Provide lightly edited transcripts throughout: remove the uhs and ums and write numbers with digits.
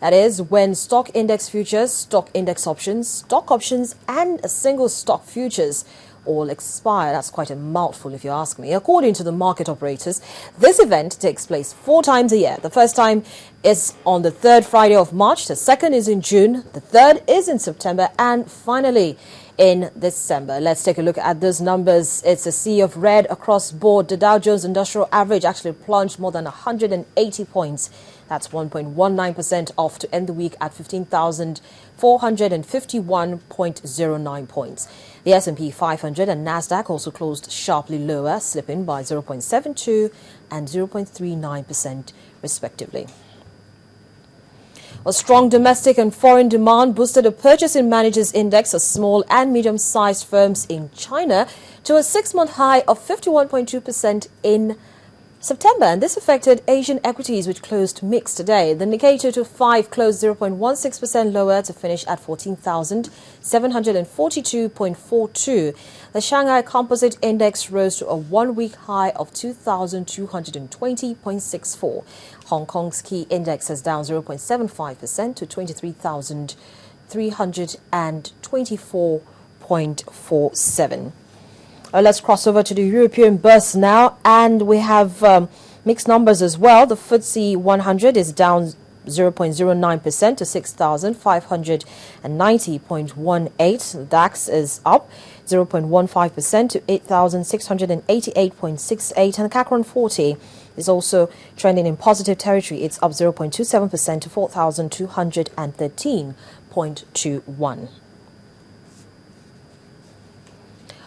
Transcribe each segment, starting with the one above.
That is when stock index futures, stock index options, stock options, and a single stock futures all expire. That's quite a mouthful if you ask me. According to the market operators, this event takes place 4 times a year. The first time is on the 3rd Friday of March, the second is in June, the third is in September, and finally in December. Let's take a look at those numbers. It's a sea of red across board. The Dow Jones Industrial Average actually plunged more than 180 points. That's 1.19% off to end the week at 15,451.09 points. The S&P 500 and Nasdaq also closed sharply lower, slipping by 0.72 and 0.39% respectively. A strong domestic and foreign demand boosted the Purchasing Managers Index of small and medium-sized firms in China to a 6-month high of 51.2% in September, and this affected Asian equities, which closed mixed today. The Nikkei 225 closed 0.16% lower to finish at 14,742.42. The Shanghai Composite Index rose to a 1-week high of 2,220.64. Hong Kong's key index is down 0.75% to 23,324.47. Let's cross over to the European burst now, and we have mixed numbers as well. The FTSE 100 is down 0.09% to 6,590.18. The DAX is up 0.15% to 8,688.68. And the CAC 40 is also trending in positive territory. It's up 0.27% to 4,213.21.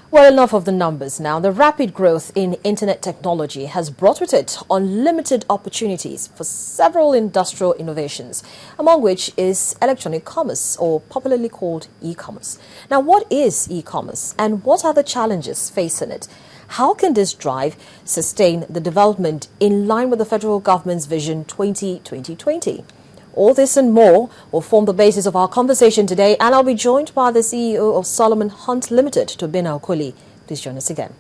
Well, enough of the numbers now. The rapid growth in internet technology has brought with it unlimited opportunities for several industrial innovations, among which is electronic commerce, or popularly called e-commerce. Now, what is e-commerce and what are the challenges facing it? How can this drive sustain the development in line with the federal government's Vision 2020? All this and more will form the basis of our conversation today, and I'll be joined by the CEO of Solomon Hunt Limited, Tobina Okoli. Please join us again.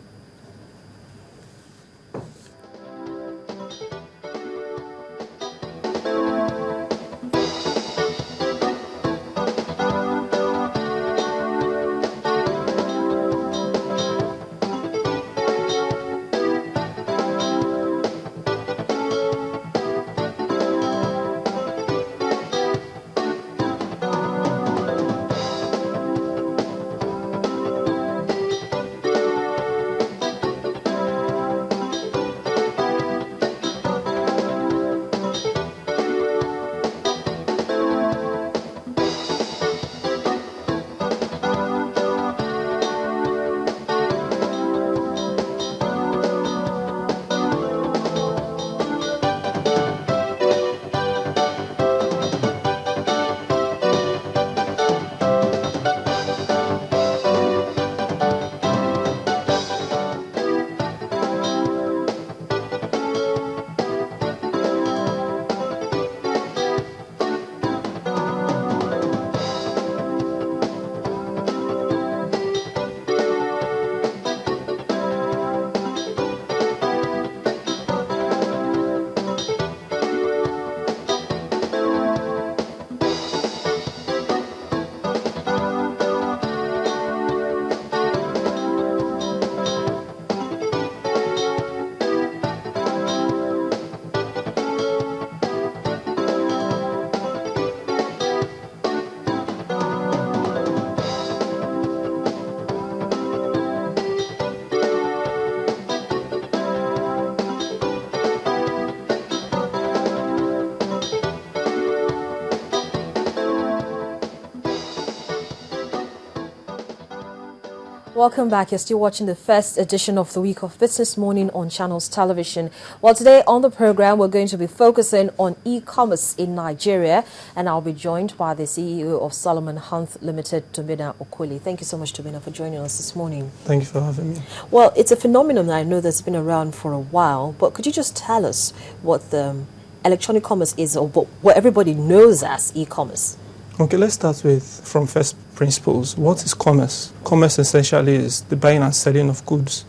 Welcome back. You're still watching the first edition of the Week of Business Morning on Channels Television. Well, today on the program, we're going to be focusing on e-commerce in Nigeria, and I'll be joined by the CEO of Solomon Hunt Limited, Tobina Okoli. Thank you so much, Tobina, for joining us this morning. Thank you for having me. Well, it's a phenomenon that I know that's been around for a while, but could you just tell us what the electronic commerce is, or what everybody knows as e-commerce? Okay, let's start from first principles. What is commerce? Commerce essentially is the buying and selling of goods.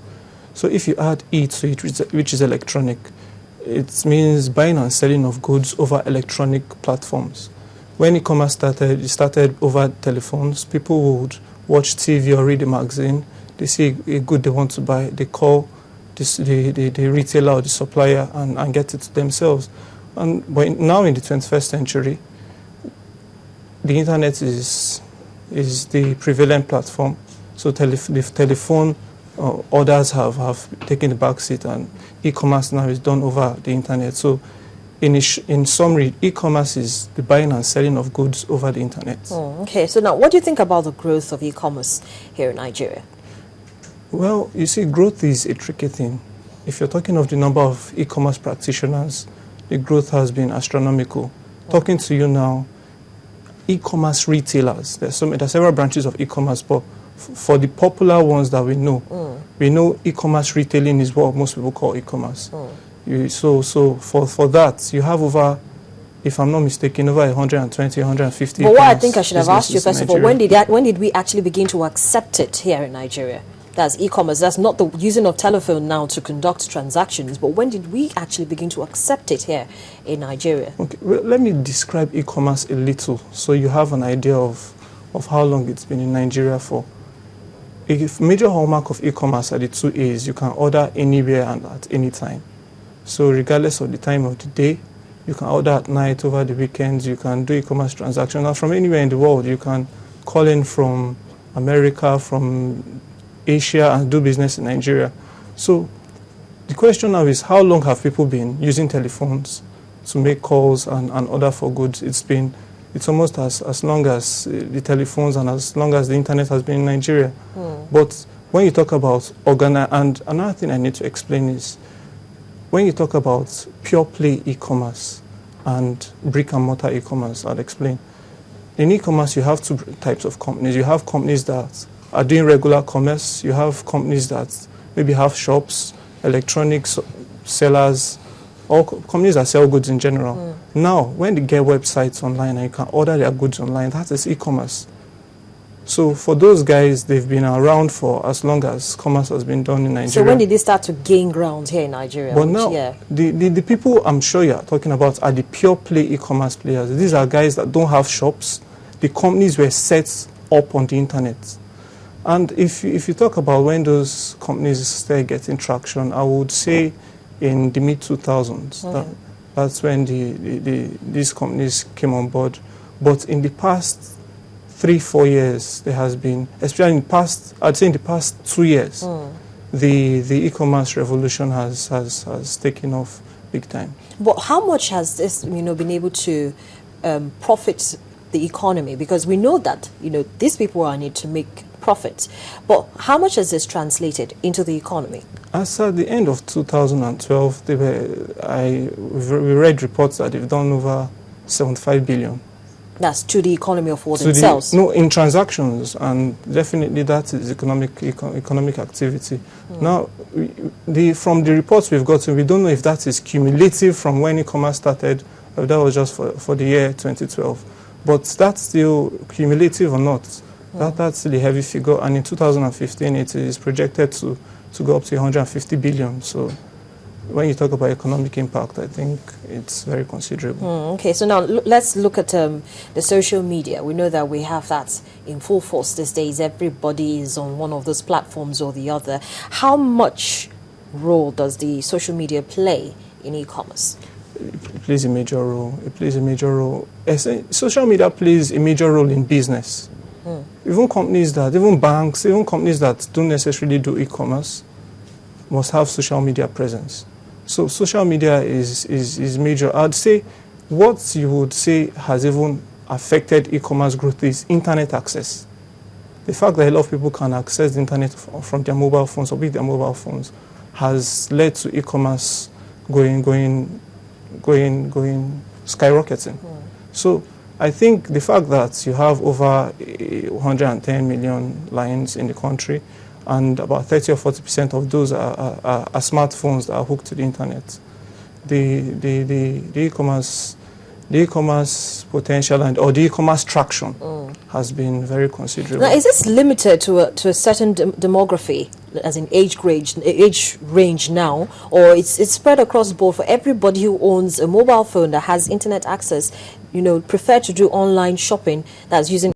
So if you add E to it, which is electronic, it means buying and selling of goods over electronic platforms. when e-commerce started, it started over telephones. People would watch TV or read a magazine. They see a good they want to buy. They call the retailer or the supplier and get it themselves. But now in the 21st century, the internet is the prevalent platform. So the telephone orders have taken the back seat, and e-commerce now is done over the internet. So in summary, e-commerce is the buying and selling of goods over the internet. Okay, so now what do you think about the growth of e-commerce here in Nigeria? Well, you see, growth is a tricky thing. If you're talking of the number of e-commerce practitioners, the growth has been astronomical. Talking to you now, e-commerce retailers, there are several branches of e-commerce, but for the popular ones that we know e-commerce retailing is what most people call e-commerce. So for that, you have over, if I'm not mistaken, over 120, 150. But what I think I should have asked you first of all, when did we actually begin to accept it here in Nigeria? That's e-commerce. That's not the using of telephone now to conduct transactions. But when did we actually begin to accept it here in Nigeria? Okay, well, let me describe e-commerce a little so you have an idea of how long it's been in Nigeria for. A major hallmark of e-commerce are the two A's. You can order anywhere and at any time. So regardless of the time of the day, you can order at night, over the weekends, you can do e-commerce transactions. Now from anywhere in the world, you can call in from America, from Asia, and do business in Nigeria. So the question now is, how long have people been using telephones to make calls and order for goods? It's almost as long as the telephones and as long as the internet has been in Nigeria. But when you talk about and another thing I need to explain is, when you talk about pure play e-commerce and brick and mortar e-commerce, I'll explain. In e-commerce, you have two types of companies. You have companies that are doing regular commerce. You have companies that maybe have shops, electronics sellers, or companies that sell goods in general. Now, when they get websites online and you can order their goods online, that is e-commerce. So for those guys, they've been around for as long as commerce has been done in Nigeria. So when did they start to gain ground here in Nigeria? But now, the people I'm sure you're talking about are the pure play e-commerce players. These are guys that don't have shops. The companies were set up on the internet. And if you talk about when those companies started getting traction, I would say in the mid-2000s. Okay. That's when these companies came on board. But in the past 3-4 years, there has been, especially in the past, I'd say in the past 2 years, the e-commerce revolution has taken off big time. But how much has this, been able to profit the economy? Because we know that, these people are in it to make profits. But how much has this translated into the economy? As at the end of 2012, we read reports that they've done over 75 billion. That's to the economy of what themselves? No, in transactions, and definitely that is economic activity. Now, from the reports we've gotten, we don't know if that is cumulative from when e-commerce started, or that was just for the year 2012. But that's still cumulative or not. That's still a heavy figure, and in 2015 it is projected to go up to 150 billion. So when you talk about economic impact, I think it's very considerable. Okay, so now let's look at the social media. We know that we have that in full force these days. Everybody is on one of those platforms or the other. How much role does the social media play in e-commerce? It plays a major role. It plays a major role. Social media plays a major role in business. Even banks, even companies that don't necessarily do e-commerce must have social media presence. So social media is major. I'd say what you would say has even affected e-commerce growth is internet access. The fact that a lot of people can access the internet from their mobile phones or with their mobile phones has led to e-commerce going skyrocketing. So I think the fact that you have over 110 million lines in the country, and about 30 or 40% of those are smartphones that are hooked to the internet, the e-commerce potential or the e-commerce traction has been very considerable. Now, is this limited to a certain demography? as in age range now, or it's spread across the board for everybody who owns a mobile phone that has internet access, prefer to do online shopping that's using